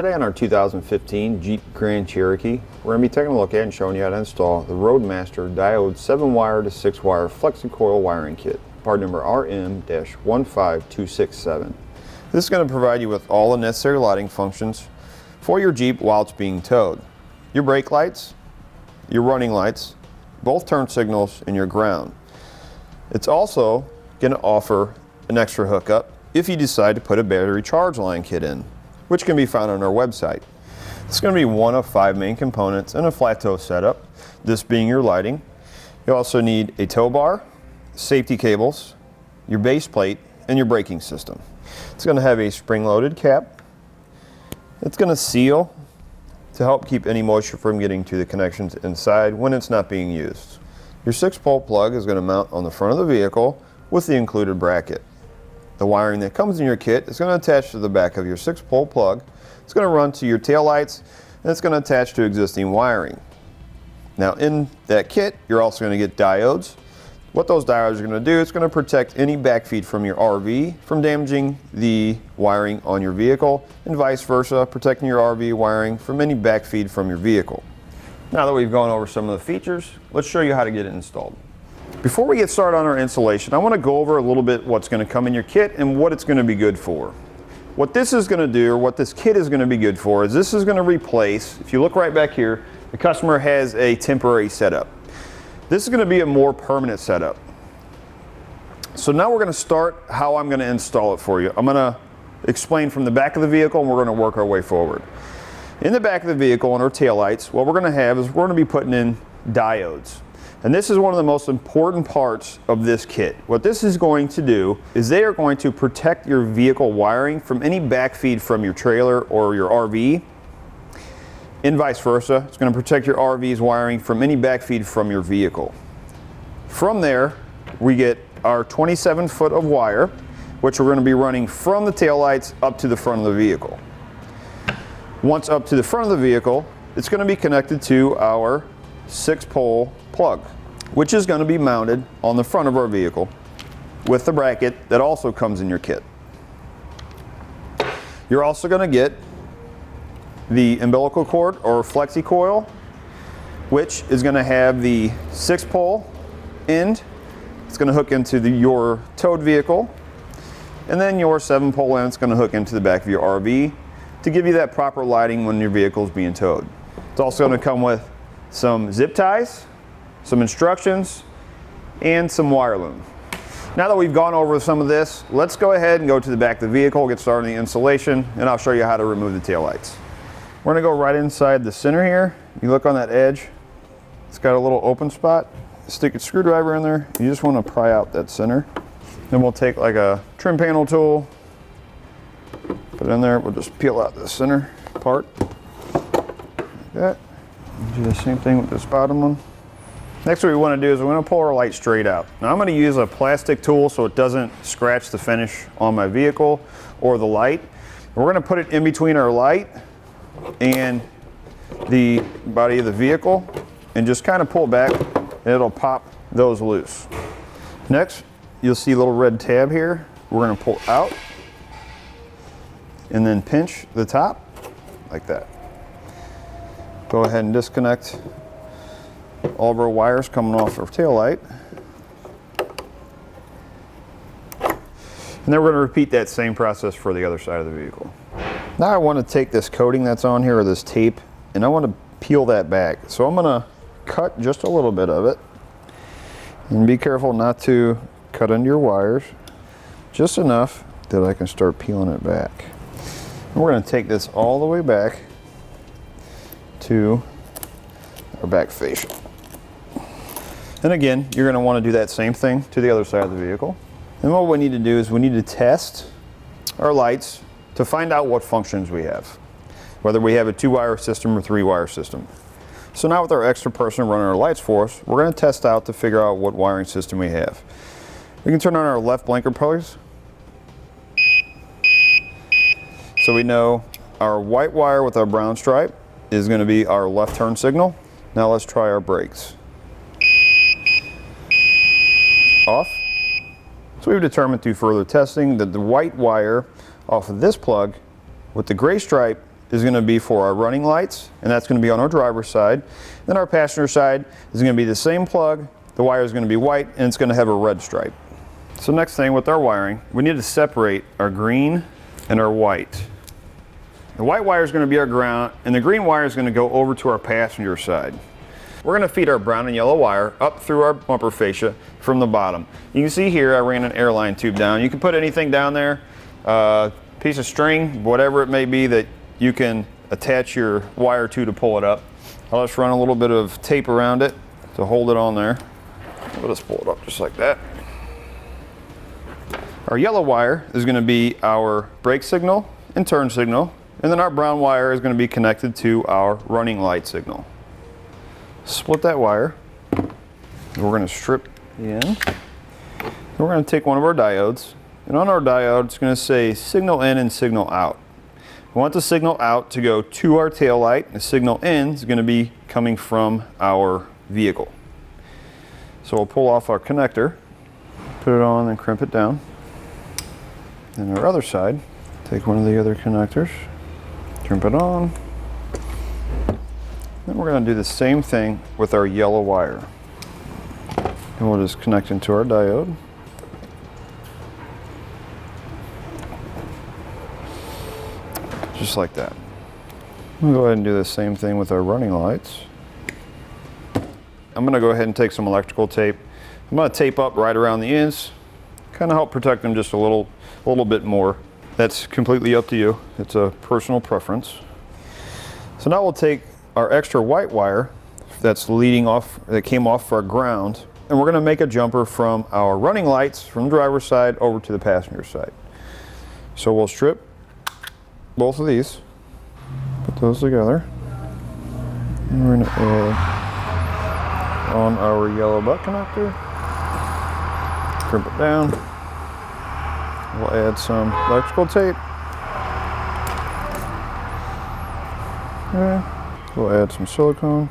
Today on our 2015 Jeep Grand Cherokee, we're going to be taking a look at and showing you how to install the Roadmaster Diode 7-wire to 6-wire Flexo-Coil wiring kit, part number RM-15267. This is going to provide you with all the necessary lighting functions for your Jeep while it's being towed. Your brake lights, your running lights, both turn signals, and your ground. It's also going to offer an extra hookup if you decide to put a battery charge line kit in, which can be found on our website. It's going to be one of 5 main components in a flat tow setup, this being your lighting. You also need a tow bar, safety cables, your base plate, and your braking system. It's going to have a spring-loaded cap. It's going to seal to help keep any moisture from getting to the connections inside when it's not being used. Your 6-pole plug is going to mount on the front of the vehicle with the included bracket. The wiring that comes in your kit is going to attach to the back of your 6-pole plug. It's going to run to your tail lights, and it's going to attach to existing wiring. Now in that kit, you're also going to get diodes. What those diodes are going to do, it's going to protect any backfeed from your RV from damaging the wiring on your vehicle, and vice versa, protecting your RV wiring from any backfeed from your vehicle. Now that we've gone over some of the features, let's show you how to get it installed. Before we get started on our installation, I want to go over a little bit what's going to come in your kit and what it's going to be good for. What this is going to do, or what this kit is going to be good for, is this is going to replace, if you look right back here, the customer has a temporary setup. This is going to be a more permanent setup. So now we're going to start how I'm going to install it for you. I'm going to explain from the back of the vehicle, and we're going to work our way forward. In the back of the vehicle on our taillights, what we're going to have is we're going to be putting in diodes. And this is one of the most important parts of this kit. What this is going to do is they are going to protect your vehicle wiring from any backfeed from your trailer or your RV, and vice versa. It's going to protect your RV's wiring from any backfeed from your vehicle. From there, we get our 27 foot of wire, which we're going to be running from the taillights up to the front of the vehicle. Once up to the front of the vehicle, it's going to be connected to our 6-pole plug, which is going to be mounted on the front of our vehicle with the bracket that also comes in your kit. You're also going to get the umbilical cord or Flexo-Coil, which is going to have the 6-pole end. It's going to hook into your towed vehicle, and then your 7-pole end is going to hook into the back of your RV to give you that proper lighting when your vehicle is being towed. It's also going to come with some zip ties, some instructions, and some wire loom. Now that we've gone over some of this, let's go ahead and go to the back of the vehicle, get started on the installation, and I'll show you how to remove the taillights. We're going to go right inside the center here. You look on that edge, it's got a little open spot. Stick a screwdriver in there. You just want to pry out that center. Then we'll take like a trim panel tool, put it in there. We'll just peel out the center part like that. Do the same thing with this bottom one. Next, what we want to do is we're going to pull our light straight out. Now I'm going to use a plastic tool so it doesn't scratch the finish on my vehicle or the light. We're going to put it in between our light and the body of the vehicle and just kind of pull back, and it'll pop those loose. Next, you'll see a little red tab here. We're going to pull out and then pinch the top like that. Go ahead and disconnect all of our wires coming off our tail light. And then we're going to repeat that same process for the other side of the vehicle. Now I want to take this coating that's on here, or this tape, and I want to peel that back. So I'm going to cut just a little bit of it. And be careful not to cut into your wires. Just enough that I can start peeling it back. And we're going to take this all the way back to our back fascia. And again, you're going to want to do that same thing to the other side of the vehicle. And what we need to do is we need to test our lights to find out what functions we have, whether we have a 2-wire system or 3-wire system. So now with our extra person running our lights for us, we're going to test out to figure out what wiring system we have. We can turn on our left blinker pillars. So we know our white wire with our brown stripe is going to be our left turn signal. Now let's try our brakes. Off. So we've determined through further testing that the white wire off of this plug with the gray stripe is going to be for our running lights, and that's going to be on our driver's side. Then our passenger side is going to be the same plug. The wire is going to be white, and it's going to have a red stripe. So next thing with our wiring, we need to separate our green and our white. The white wire is going to be our ground, and the green wire is going to go over to our passenger side. We're going to feed our brown and yellow wire up through our bumper fascia from the bottom. You can see here I ran an airline tube down. You can put anything down there, piece of string, whatever it may be that you can attach your wire to pull it up. I'll just run a little bit of tape around it to hold it on there. We'll just pull it up just like that. Our yellow wire is going to be our brake signal and turn signal, and then our brown wire is going to be connected to our running light signal. Split that wire. We're going to strip the end. We're going to take one of our diodes, and on our diode it's going to say signal in and signal out. We want the signal out to go to our tail light. The signal in is going to be coming from our vehicle. So we'll pull off our connector, put it on and crimp it down. Then our other side, take one of the other connectors, crimp it on. Then we're going to do the same thing with our yellow wire. And we'll just connect into our diode. Just like that. We'll go ahead and do the same thing with our running lights. I'm going to go ahead and take some electrical tape. I'm going to tape up right around the ends, kind of help protect them just a little bit more. That's completely up to you. It's a personal preference. So now we'll take our extra white wire that's leading off, that came off for our ground, and we're going to make a jumper from our running lights from the driver's side over to the passenger side. So we'll strip both of these, put those together, and we're going to add on our yellow butt connector, crimp it down. We'll add some electrical tape. Okay. We'll add some silicone.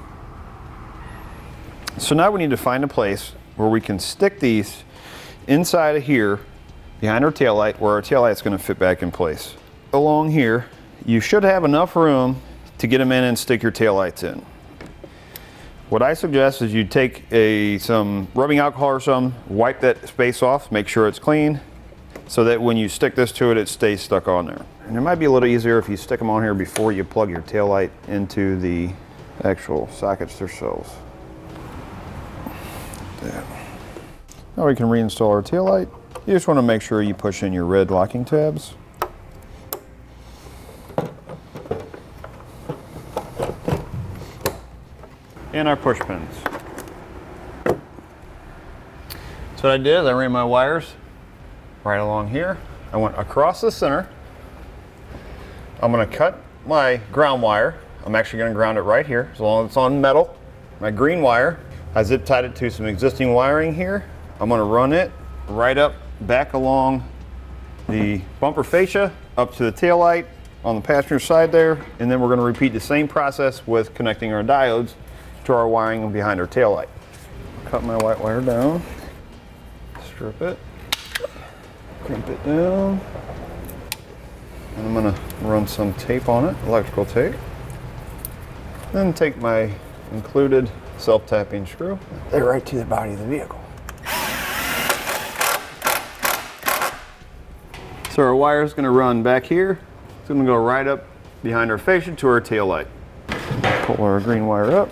So now we need to find a place where we can stick these inside of here behind our taillight, where our taillight's going to fit back in place. Along here, you should have enough room to get them in and stick your taillights in. What I suggest is you take some rubbing alcohol or something, wipe that space off, make sure it's clean, so that when you stick this to it, it stays stuck on there. And it might be a little easier if you stick them on here before you plug your taillight into the actual sockets themselves. There. Now we can reinstall our taillight. You just want to make sure you push in your red locking tabs. And our push pins. So what I did is I ran my wires right along here. I went across the center. I'm going to cut my ground wire. I'm actually going to ground it right here, as long as it's on metal. My green wire, I zip tied it to some existing wiring here. I'm going to run it right up, back along the bumper fascia, up to the tail light on the passenger side there, and then we're going to repeat the same process with connecting our diodes to our wiring behind our tail light. Cut my white wire down, strip it, crimp it down, and I'm going to run some tape on it, electrical tape. Then take my included self-tapping screw, lay right to the body of the vehicle. So our wire is going to run back here. It's going to go right up behind our fascia to our tail light. Pull our green wire up.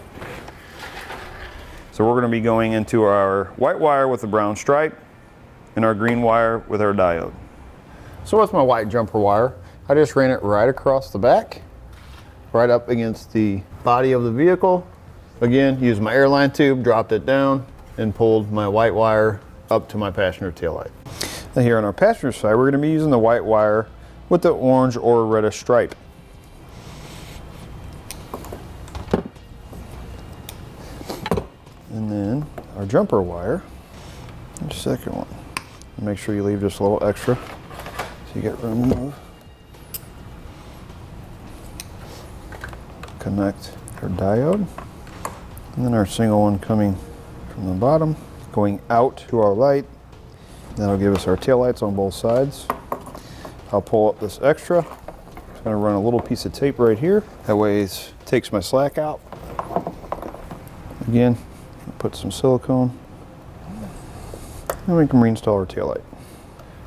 So we're going to be going into our white wire with the brown stripe and our green wire with our diode. So with my white jumper wire, I just ran it right across the back, right up against the body of the vehicle. Again, used my airline tube, dropped it down, and pulled my white wire up to my passenger taillight. Now here on our passenger side, we're going to be using the white wire with the orange or reddish stripe. And then our jumper wire, the second one. Make sure you leave just a little extra so you get room to move. Connect our diode, and then our single one coming from the bottom, going out to our light. That'll give us our tail lights on both sides. I'll pull up this extra so going to run a little piece of tape right here. That way it takes my slack out. Again, put some silicone. And we can reinstall our taillight.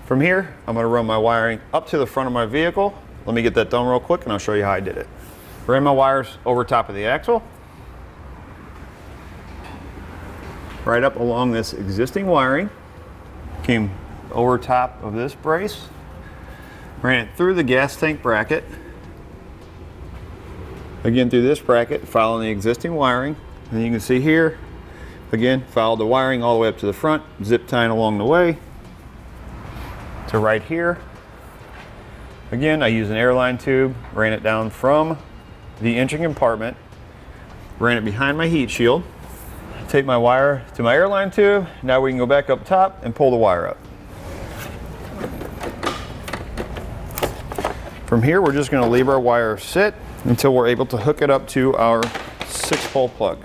From here, I'm going to run my wiring up to the front of my vehicle. Let me get that done real quick and I'll show you how I did it. Ran my wires over top of the axle. Right up along this existing wiring. Came over top of this brace. Ran it through the gas tank bracket. Again through this bracket, following the existing wiring. And you can see here, again, followed the wiring all the way up to the front, zip tying along the way to right here. Again, I use an airline tube, ran it down from the engine compartment, ran it behind my heat shield, take my wire to my airline tube. Now we can go back up top and pull the wire up. From here, we're just going to leave our wire sit until we're able to hook it up to our 6-pole plug.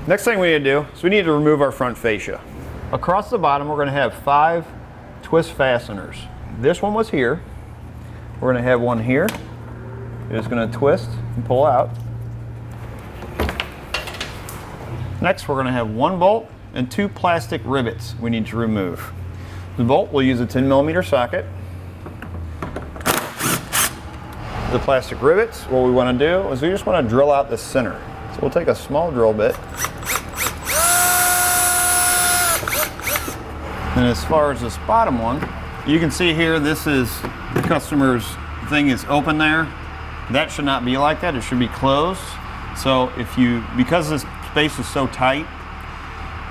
Next thing we need to do is we need to remove our front fascia. Across the bottom, we're going to have 5 twist fasteners. This one was here. We're going to have one here. You're just going to twist and pull out. Next, we're going to have 1 bolt and 2 plastic rivets we need to remove. The bolt, we'll use a 10mm socket. The plastic rivets, what we want to do is we just want to drill out the center. So we'll take a small drill bit. And as far as this bottom one, you can see here, this is the customer's thing is open there. That should not be like that. It should be closed. So if you, because this space is so tight,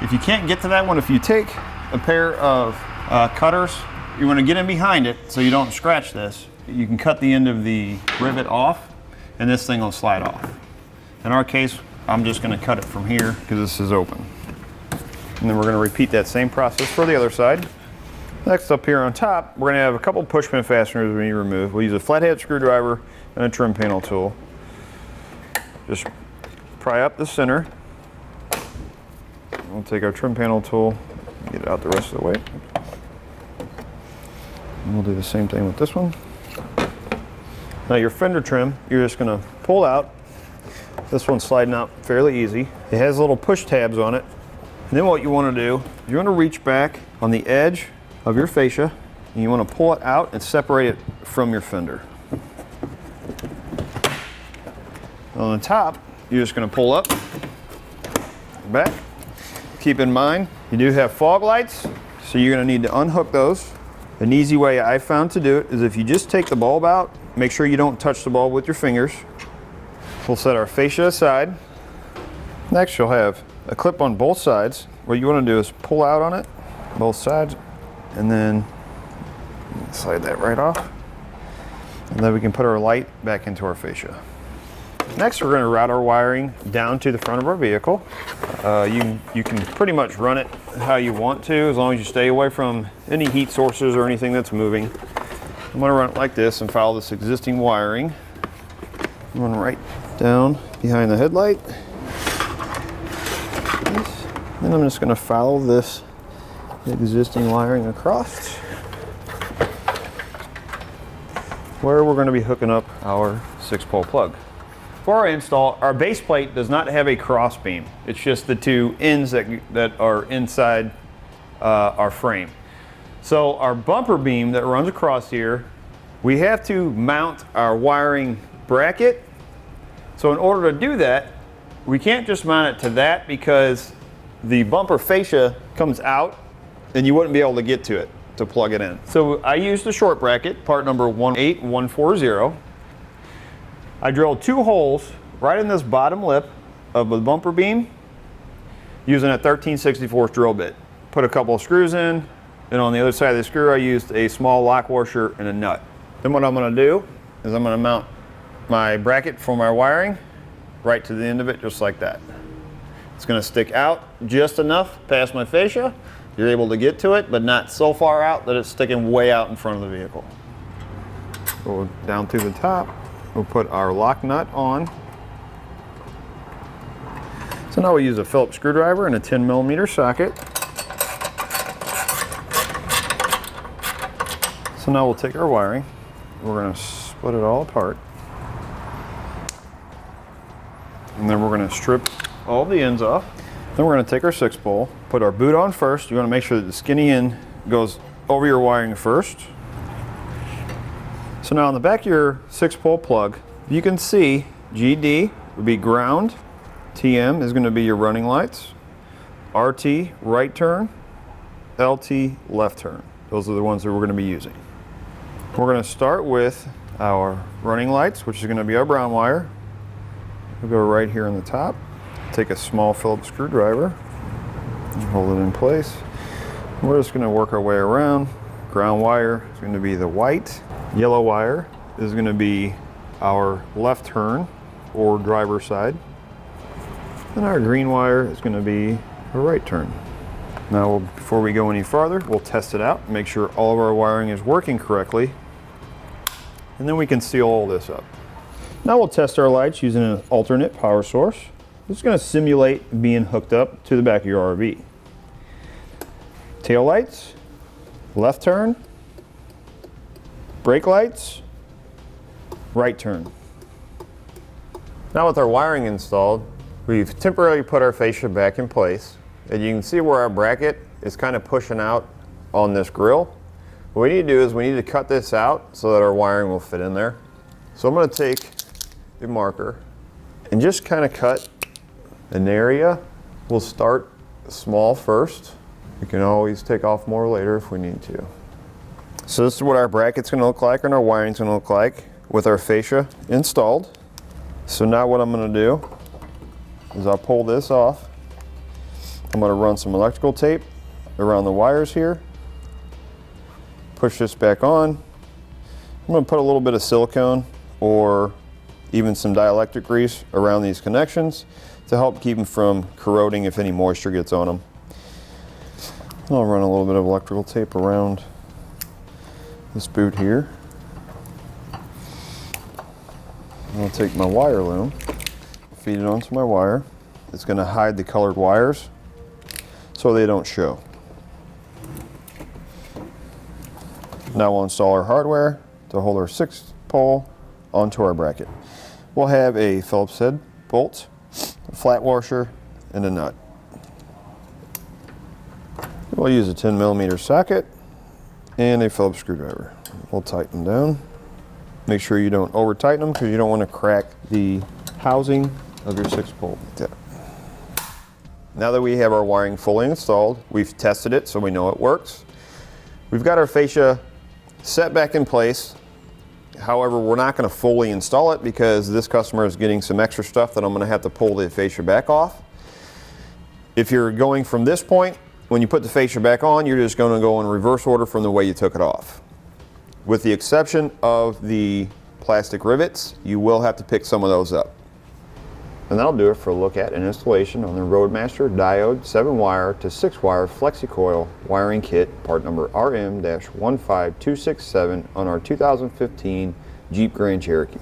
if you can't get to that one, if you take a pair of cutters, you want to get in behind it so you don't scratch this. You can cut the end of the rivet off and this thing will slide off. In our case, I'm just going to cut it from here because this is open. And then we're going to repeat that same process for the other side. Next, up here on top, we're going to have a couple push pin fasteners we need to remove. We'll use a flathead screwdriver and a trim panel tool. Just pry up the center. We'll take our trim panel tool, get it out the rest of the way. And we'll do the same thing with this one. Now your fender trim, you're just going to pull out. This one's sliding out fairly easy. It has little push tabs on it. And then what you want to do, you want to reach back on the edge of your fascia and you want to pull it out and separate it from your fender. On the top, you're just going to pull up, back. Keep in mind, you do have fog lights, so you're going to need to unhook those. An easy way I found to do it is if you just take the bulb out, make sure you don't touch the bulb with your fingers. We'll set our fascia aside. Next, you'll have a clip on both sides. What you want to do is pull out on it, both sides, and then slide that right off. And then we can put our light back into our fascia. Next, we're going to route our wiring down to the front of our vehicle. You can pretty much run it how you want to, as long as you stay away from any heat sources or anything that's moving. I'm going to run it like this and follow this existing wiring. I'm going right down behind the headlight. Then I'm just going to follow this existing wiring across, where we're going to be hooking up our 6-pole plug. For our install, our base plate does not have a cross beam. It's just the 2 ends that are inside our frame. So our bumper beam that runs across here, we have to mount our wiring bracket. So in order to do that, we can't just mount it to that because the bumper fascia comes out and you wouldn't be able to get to it to plug it in. So I used the short bracket, part number 18140. I drilled 2 holes right in this bottom lip of the bumper beam using a 13/64 drill bit. Put a couple of screws in, and on the other side of the screw I used a small lock washer and a nut. Then what I'm going to do is I'm going to mount my bracket for my wiring right to the end of it, just like that. It's going to stick out just enough past my fascia. You're able to get to it, but not so far out that it's sticking way out in front of the vehicle. Go down through the top. We'll put our lock nut on. So now we use a Phillips screwdriver and a 10mm socket. So now we'll take our wiring. We're going to split it all apart. And then we're going to strip all the ends off. Then we're going to take our 6-pole, put our boot on first. You want to make sure that the skinny end goes over your wiring first. So now on the back of your 6-pole plug, you can see GD would be ground, TM is going to be your running lights, RT right turn, LT left turn. Those are the ones that we're going to be using. We're going to start with our running lights, which is going to be our brown wire. We'll go right here on the top. Take a small Phillips screwdriver and hold it in place. We're just going to work our way around. Ground wire is going to be the white. Yellow wire is going to be our left turn or driver side. And our green wire is going to be a right turn. Now, before we go any farther, we'll test it out, make sure all of our wiring is working correctly, and then we can seal all this up. Now we'll test our lights using an alternate power source. It's going to simulate being hooked up to the back of your RV. Tail lights, left turn, brake lights, right turn. Now with our wiring installed, we've temporarily put our fascia back in place. And you can see where our bracket is kind of pushing out on this grill. What we need to do is we need to cut this out so that our wiring will fit in there. So I'm going to take a marker and just kind of cut an area. We'll start small first. We can always take off more later if we need to. So this is what our bracket's going to look like and our wiring's going to look like with our fascia installed. So now what I'm going to do is I'll pull this off. I'm going to run some electrical tape around the wires here. Push this back on. I'm going to put a little bit of silicone or even some dielectric grease around these connections to help keep them from corroding if any moisture gets on them. I'll run a little bit of electrical tape around this boot here. I'll take my wire loom, feed it onto my wire. It's going to hide the colored wires so they don't show. Now we'll install our hardware to hold our 6-pole onto our bracket. We'll have a Phillips head bolt, a flat washer, and a nut. We'll use a 10mm socket and a Phillips screwdriver. We'll tighten down. Make sure you don't over tighten them because you don't want to crack the housing of your 6-pole. Now that we have our wiring fully installed, we've tested it so we know it works. We've got our fascia set back in place. However, we're not going to fully install it because this customer is getting some extra stuff that I'm going to have to pull the fascia back off. If you're going from this point, when you put the fascia back on, you're just going to go in reverse order from the way you took it off. With the exception of the plastic rivets, you will have to pick some of those up. And that'll do it for a look at and installation on the Roadmaster Diode 7-wire to 6-wire Flexo-Coil wiring kit, part number RM-15267 on our 2015 Jeep Grand Cherokee.